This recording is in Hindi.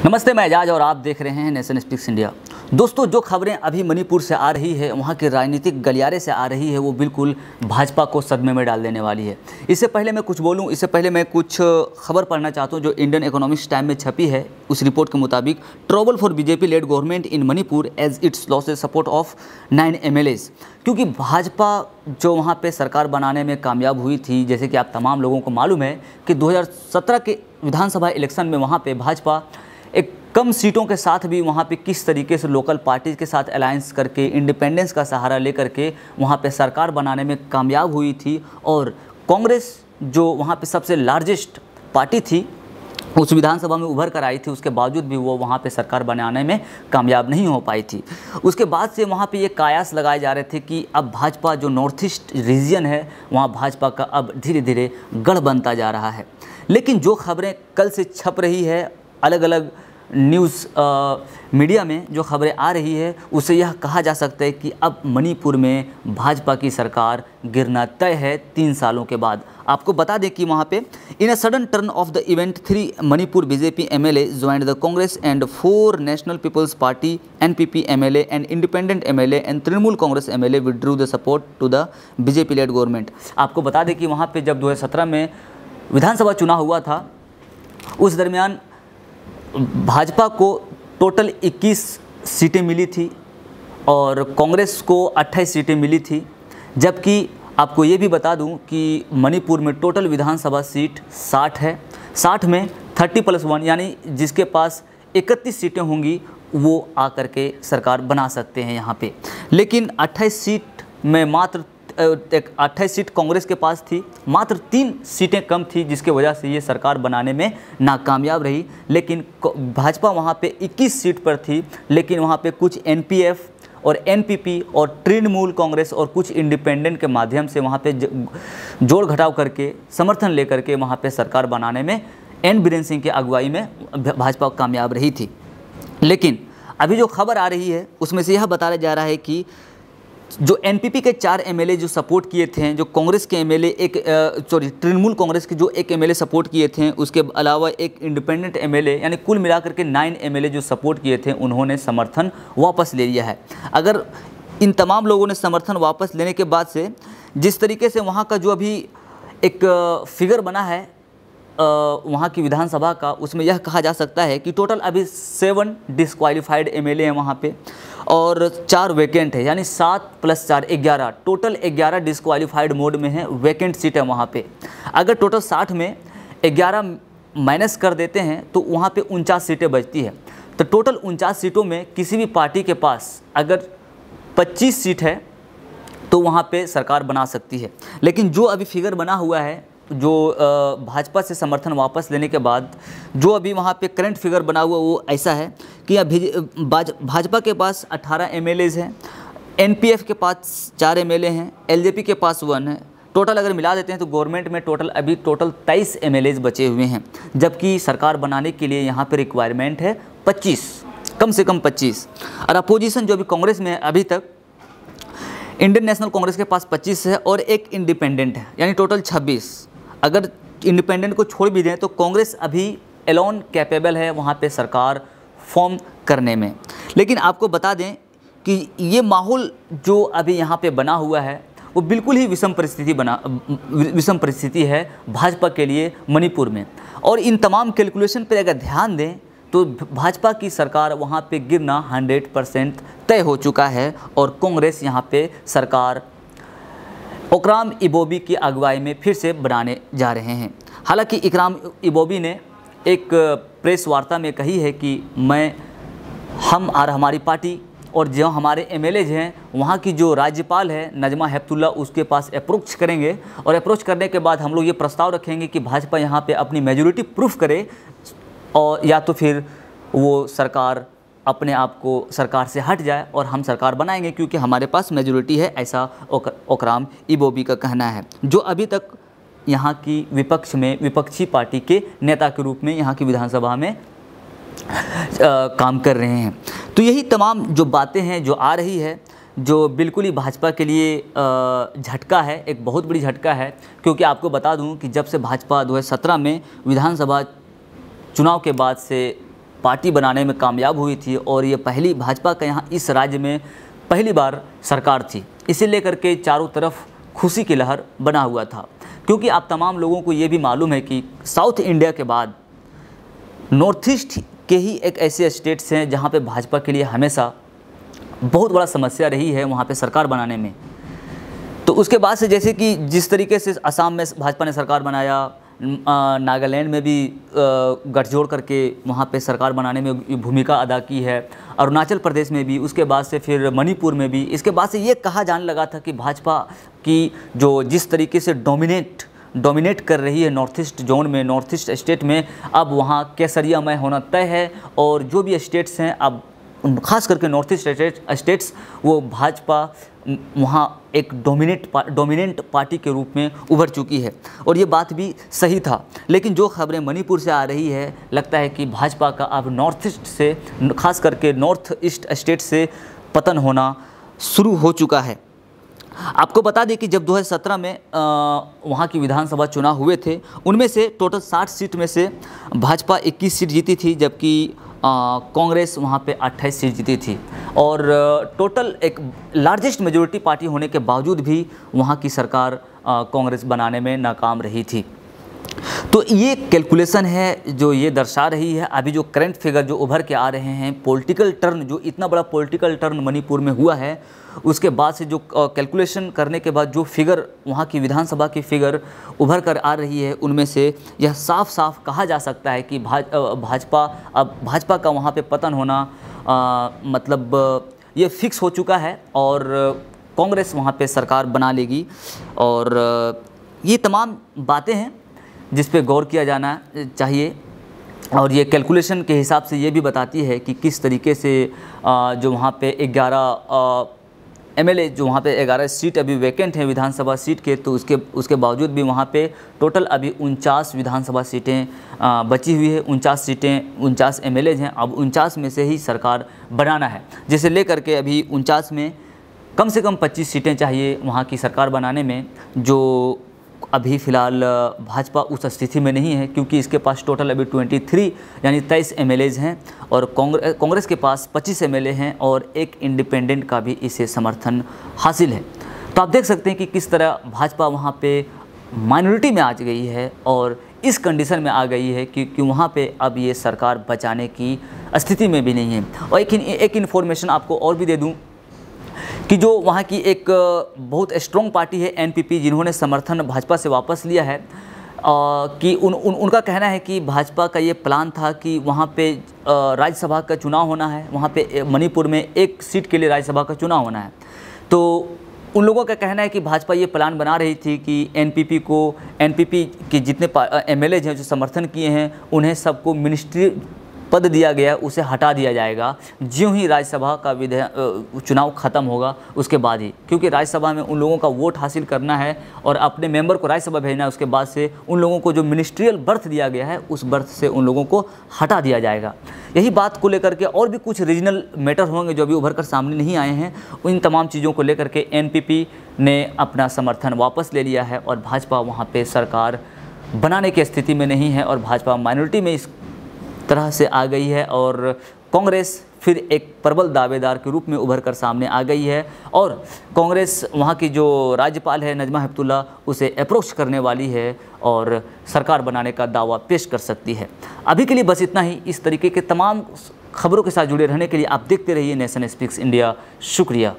नमस्ते, मैं एजाज और आप देख रहे हैं नेशन स्पीक्स इंडिया। दोस्तों, जो खबरें अभी मणिपुर से आ रही है, वहाँ के राजनीतिक गलियारे से आ रही है, वो बिल्कुल भाजपा को सदमे में डाल देने वाली है। इससे पहले मैं कुछ बोलूँ, इससे पहले मैं कुछ खबर पढ़ना चाहता हूँ जो इंडियन इकोनॉमिक्स टाइम में छपी है। उस रिपोर्ट के मुताबिक trouble for BJP led government in Manipur as its losses support of 9 MLAs। क्योंकि भाजपा जो वहाँ पे सरकार बनाने में कामयाब हुई थी, जैसे कि आप तमाम लोगों को मालूम है कि 2017 के विधानसभा इलेक्शन में वहाँ पे भाजपा एक कम सीटों के साथ भी वहाँ पे किस तरीके से लोकल पार्टीज़ के साथ अलायंस करके, इंडिपेंडेंस का सहारा लेकर के वहाँ पे सरकार बनाने में कामयाब हुई थी। और कांग्रेस जो वहाँ पे सबसे लार्जेस्ट पार्टी थी, उस विधानसभा में उभर कर आई थी, उसके बावजूद भी वो वहाँ पे सरकार बनाने में कामयाब नहीं हो पाई थी। उसके बाद से वहाँ पे ये कयास लगाए जा रहे थे कि अब भाजपा जो नॉर्थ ईस्ट रीजन है, वहाँ भाजपा का अब धीरे धीरे गढ़ बनता जा रहा है। लेकिन जो खबरें कल से छप रही है, अलग अलग न्यूज़ मीडिया में जो खबरें आ रही है, उससे यह कहा जा सकता है कि अब मणिपुर में भाजपा की सरकार गिरना तय है 3 सालों के बाद। आपको बता दें कि वहाँ पे in a sudden turn of the event 3 Manipur BJP MLA joined the Congress and 4 national people's party NPP MLA and independent MLA and Trinamool Congress MLA withdrew the support to the BJP led government. आपको बता दें कि वहाँ पे जब 2017 में विधानसभा चुनाव हुआ था, उस दरमियान भाजपा को टोटल 21 सीटें मिली थी और कांग्रेस को 28 सीटें मिली थी। जबकि आपको ये भी बता दूं कि मणिपुर में टोटल विधानसभा सीट 60 है। 60 में 30+1 यानी जिसके पास 31 सीटें होंगी वो आकर के सरकार बना सकते हैं यहाँ पे। लेकिन 28 सीट में मात्र 28 सीट कांग्रेस के पास थी, मात्र 3 सीटें कम थी, जिसके वजह से ये सरकार बनाने में नाकामयाब रही। लेकिन भाजपा वहाँ पे 21 सीट पर थी, लेकिन वहाँ पे कुछ NPF और NPP और तृणमूल कांग्रेस और कुछ इंडिपेंडेंट के माध्यम से वहाँ पे जोड़ घटाव करके, समर्थन लेकर के वहाँ पे सरकार बनाने में N बीरेन सिंह की अगुवाई में भाजपा कामयाब रही थी। लेकिन अभी जो खबर आ रही है उसमें से यह बताया जा रहा है कि जो NPP के 4 MLA जो सपोर्ट किए थे, जो कांग्रेस के MLA तृणमूल कांग्रेस के जो एक MLA सपोर्ट किए थे, उसके अलावा एक इंडिपेंडेंट MLA, यानी कुल मिलाकर के 9 MLA जो सपोर्ट किए थे, उन्होंने समर्थन वापस ले लिया है। अगर इन तमाम लोगों ने समर्थन वापस लेने के बाद से जिस तरीके से वहाँ का जो अभी एक फिगर बना है वहाँ की विधानसभा का, उसमें यह कहा जा सकता है कि टोटल अभी 7 डिस्क्वालीफाइड MLA हैं वहाँ पे और 4 वैकेंट है, यानी 7 + 4 11, टोटल 11 डिस्क्वालीफाइड मोड में है, वैकेंट सीट है वहाँ पे। अगर टोटल 60 में 11 माइनस कर देते हैं तो वहाँ पे 49 सीटें बचती है। तो टोटल 49 सीटों में किसी भी पार्टी के पास अगर 25 सीट है तो वहाँ पे सरकार बना सकती है। लेकिन जो अभी फिगर बना हुआ है, जो भाजपा से समर्थन वापस लेने के बाद जो अभी वहाँ पे करंट फिगर बना हुआ, वो ऐसा है कि अभी भाजपा के पास 18 MLAs हैं, NPF के पास 4 MLA हैं, LJP के पास 1 है। टोटल अगर मिला देते हैं तो गवर्नमेंट में टोटल 23 MLAs बचे हुए हैं, जबकि सरकार बनाने के लिए यहाँ पे रिक्वायरमेंट है 25, कम से कम 25। और अपोजिशन जो अभी कांग्रेस में है, अभी तक इंडियन नेशनल कांग्रेस के पास 25 है और एक इंडिपेंडेंट है, यानी टोटल 26। अगर इंडिपेंडेंट को छोड़ भी दें तो कांग्रेस अभी एलोन कैपेबल है वहाँ पे सरकार फॉर्म करने में। लेकिन आपको बता दें कि ये माहौल जो अभी यहाँ पे बना हुआ है वो बिल्कुल ही विषम परिस्थिति है भाजपा के लिए मणिपुर में। और इन तमाम कैलकुलेशन पर अगर ध्यान दें तो भाजपा की सरकार वहाँ पे गिरना 100% तय हो चुका है और कांग्रेस यहाँ पे सरकार इकराम इबोबी की अगुवाई में फिर से बनाने जा रहे हैं। हालांकि इकराम इबोबी ने एक प्रेस वार्ता में कही है कि हम और हमारी पार्टी और जो हमारे MLAs हैं, वहाँ की जो राज्यपाल है नजमा हेपतुल्ला, उसके पास अप्रोच करेंगे और अप्रोच करने के बाद हम लोग ये प्रस्ताव रखेंगे कि भाजपा यहाँ पे अपनी मेजॉरिटी प्रूफ करे और या तो फिर वो सरकार अपने आप को सरकार से हट जाए और हम सरकार बनाएंगे, क्योंकि हमारे पास मेजॉरिटी है, ऐसा इकराम इबोबी का कहना है, जो अभी तक यहाँ की विपक्षी पार्टी के नेता के रूप में यहाँ की विधानसभा में काम कर रहे हैं। तो यही तमाम जो बातें हैं जो आ रही है, जो बिल्कुल ही भाजपा के लिए झटका है, एक बहुत बड़ी झटका है। क्योंकि आपको बता दूं कि जब से भाजपा 2017 में विधानसभा चुनाव के बाद से पार्टी बनाने में कामयाब हुई थी और ये पहली भाजपा का यहाँ इस राज्य में पहली बार सरकार थी। इसे लेकर के चारों तरफ खुशी की लहर बना हुआ था, क्योंकि आप तमाम लोगों को ये भी मालूम है कि साउथ इंडिया के बाद नॉर्थ ईस्ट के ही एक ऐसे स्टेट्स हैं जहाँ पे भाजपा के लिए हमेशा बहुत बड़ा समस्या रही है वहाँ पे सरकार बनाने में। तो उसके बाद से जैसे कि जिस तरीके से असम में भाजपा ने सरकार बनाया, नागालैंड में भी गठजोड़ करके वहाँ पे सरकार बनाने में भूमिका अदा की है, अरुणाचल प्रदेश में भी, उसके बाद से फिर मणिपुर में भी। इसके बाद से ये कहा जाने लगा था कि भाजपा की जो जिस तरीके से डोमिनेट कर रही है नॉर्थ ईस्ट जोन में, नॉर्थ ईस्ट स्टेट में, अब वहाँ केसरियामय होना तय है। और जो भी स्टेट्स हैं अब खास करके नॉर्थ ईस्ट स्टेट्स वो भाजपा वहाँ एक डोमिनेंट पार्टी के रूप में उभर चुकी है और ये बात भी सही था। लेकिन जो खबरें मणिपुर से आ रही है, लगता है कि भाजपा का अब नॉर्थ ईस्ट से, खास करके नॉर्थ ईस्ट स्टेट से पतन होना शुरू हो चुका है। आपको बता दें कि जब 2017 में वहाँ की विधानसभा चुनाव हुए थे, उनमें से टोटल 60 सीट में से भाजपा 21 सीट जीती थी, जबकि कांग्रेस वहाँ पे 28 सीट जीती थी। और टोटल एक लार्जेस्ट मेजॉरिटी पार्टी होने के बावजूद भी वहाँ की सरकार कांग्रेस बनाने में नाकाम रही थी। तो ये कैलकुलेशन है जो ये दर्शा रही है अभी जो करंट फिगर जो उभर के आ रहे हैं, पॉलिटिकल टर्न, जो इतना बड़ा पॉलिटिकल टर्न मणिपुर में हुआ है, उसके बाद से जो कैलकुलेशन करने के बाद जो फिगर वहाँ की विधानसभा की फिगर उभर कर आ रही है, उनमें से यह साफ साफ कहा जा सकता है कि भाजपा का वहाँ पे पतन होना मतलब ये फिक्स हो चुका है और कांग्रेस वहाँ पे सरकार बना लेगी। और ये तमाम बातें हैं जिस पे गौर किया जाना चाहिए। और ये कैलकुलेशन के हिसाब से ये भी बताती है कि किस तरीके से जो वहाँ पे 11 एमएलए, जो वहाँ पे 11 सीट अभी वैकेंट हैं विधानसभा सीट के, तो उसके बावजूद भी वहाँ पे टोटल अभी 49 विधानसभा सीटें बची हुई है। 49 एमएलए हैं। अब 49 में से ही सरकार बनाना है, जिसे लेकर के अभी 49 में कम से कम 25 सीटें चाहिए वहाँ की सरकार बनाने में, जो अभी फ़िलहाल भाजपा उस स्थिति में नहीं है, क्योंकि इसके पास टोटल अभी 23 यानी 23 एमएलएज हैं और कांग्रेस के पास 25 एमएलए हैं और एक इंडिपेंडेंट का भी इसे समर्थन हासिल है। तो आप देख सकते हैं कि किस तरह भाजपा वहाँ पे माइनॉरिटी में आ गई है और इस कंडीशन में आ गई है कि वहाँ पे अब ये सरकार बचाने की स्थिति में भी नहीं है। और एक इन्फॉर्मेशन आपको और भी दे दूँ कि जो वहाँ की एक बहुत स्ट्रॉन्ग पार्टी है एनपीपी, जिन्होंने समर्थन भाजपा से वापस लिया है, कि उनका कहना है कि भाजपा का ये प्लान था कि वहाँ पे राज्यसभा का चुनाव होना है, वहाँ पे मणिपुर में एक सीट के लिए राज्यसभा का चुनाव होना है। तो उन लोगों का कहना है कि भाजपा ये प्लान बना रही थी कि एनपीपी के जितने एमएलए हैं जो समर्थन किए हैं, उन्हें सबको मिनिस्ट्री पद दिया गया, उसे हटा दिया जाएगा ज्यों ही राज्यसभा का चुनाव ख़त्म होगा उसके बाद ही, क्योंकि राज्यसभा में उन लोगों का वोट हासिल करना है और अपने मेंबर को राज्यसभा भेजना है। उसके बाद से उन लोगों को जो मिनिस्ट्रियल बर्थ दिया गया है, उस बर्थ से उन लोगों को हटा दिया जाएगा। यही बात को लेकर के और भी कुछ रीजनल मैटर होंगे जो अभी उभर कर सामने नहीं आए हैं। इन तमाम चीज़ों को लेकर के एनपीपी ने अपना समर्थन वापस ले लिया है और भाजपा वहाँ पर सरकार बनाने की स्थिति में नहीं है और भाजपा माइनॉरिटी में इस तरह से आ गई है और कांग्रेस फिर एक प्रबल दावेदार के रूप में उभर कर सामने आ गई है। और कांग्रेस वहाँ की जो राज्यपाल है नजमा हेपतुल्ला, उसे अप्रोच करने वाली है और सरकार बनाने का दावा पेश कर सकती है। अभी के लिए बस इतना ही। इस तरीके के तमाम खबरों के साथ जुड़े रहने के लिए आप देखते रहिए नेशन स्पीक्स इंडिया। शुक्रिया।